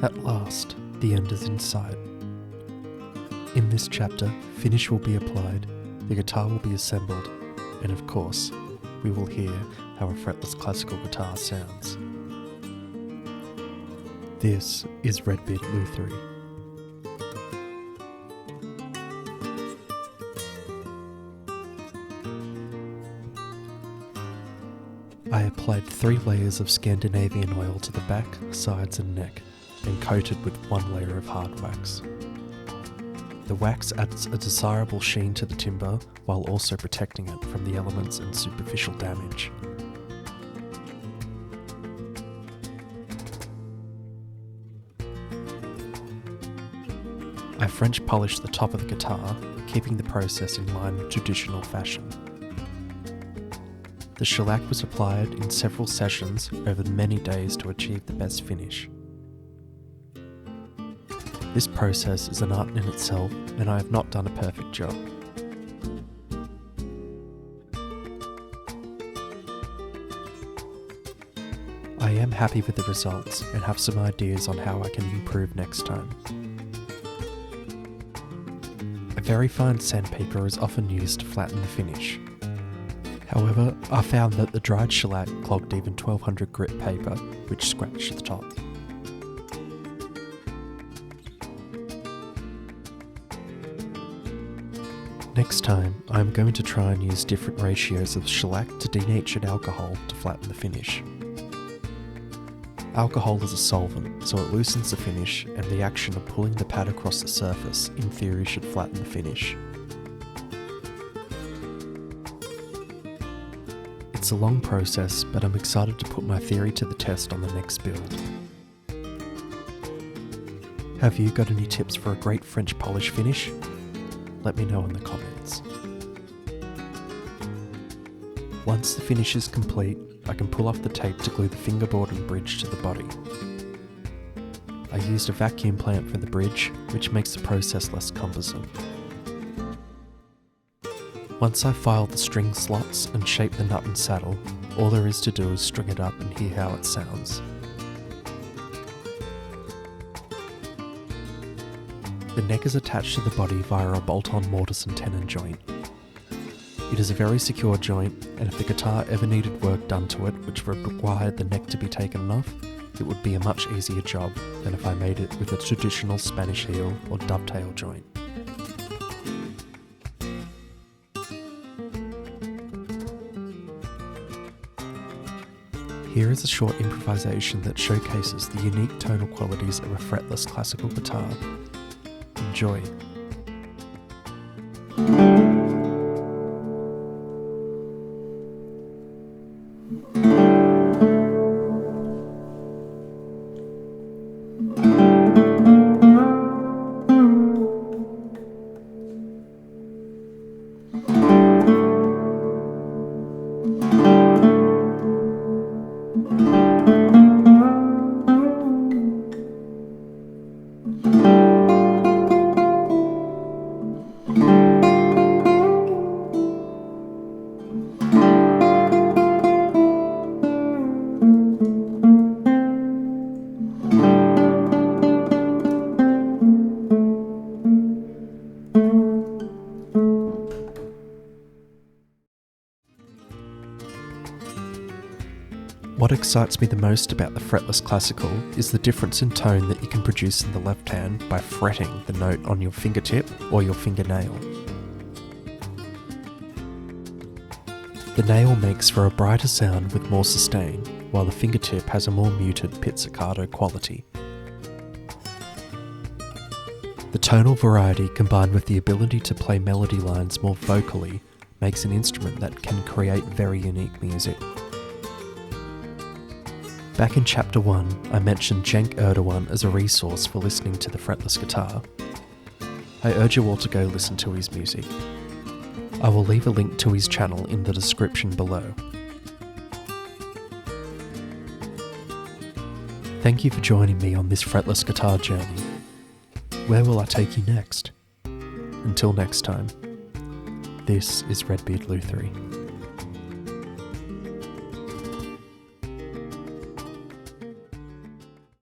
At last, the end is in sight. In this chapter, finish will be applied, the guitar will be assembled, and of course, we will hear how a fretless classical guitar sounds. This is Redbeard Luthery. I applied 3 layers of Scandinavian oil to the back, sides and neck, and coated with 1 layer of hard wax. The wax adds a desirable sheen to the timber while also protecting it from the elements and superficial damage. I French polished the top of the guitar, keeping the process in line with traditional fashion. The shellac was applied in several sessions over many days to achieve the best finish. This process is an art in itself, and I have not done a perfect job. I am happy with the results and have some ideas on how I can improve next time. A very fine sandpaper is often used to flatten the finish. However, I found that the dried shellac clogged even 1200 grit paper, which scratched the top. Next time, I am going to try and use different ratios of shellac to denatured alcohol to flatten the finish. Alcohol is a solvent, so it loosens the finish, and the action of pulling the pad across the surface, in theory, should flatten the finish. It's a long process, but I'm excited to put my theory to the test on the next build. Have you got any tips for a great French polish finish? Let me know in the comments. Once the finish is complete, I can pull off the tape to glue the fingerboard and bridge to the body. I used a vacuum plant for the bridge, which makes the process less cumbersome. Once I've filed the string slots and shaped the nut and saddle, all there is to do is string it up and hear how it sounds. The neck is attached to the body via a bolt-on mortise and tenon joint. It is a very secure joint, and if the guitar ever needed work done to it which would require the neck to be taken off, it would be a much easier job than if I made it with a traditional Spanish heel or dovetail joint. Here is a short improvisation that showcases the unique tonal qualities of a fretless classical guitar. Enjoy. What excites me the most about the fretless classical is the difference in tone that you can produce in the left hand by fretting the note on your fingertip or your fingernail. The nail makes for a brighter sound with more sustain, while the fingertip has a more muted pizzicato quality. The tonal variety combined with the ability to play melody lines more vocally makes an instrument that can create very unique music. Back in Chapter 1, I mentioned Cenk Erdogan as a resource for listening to the fretless guitar. I urge you all to go listen to his music. I will leave a link to his channel in the description below. Thank you for joining me on this fretless guitar journey. Where will I take you next? Until next time, this is Redbeard Luthery.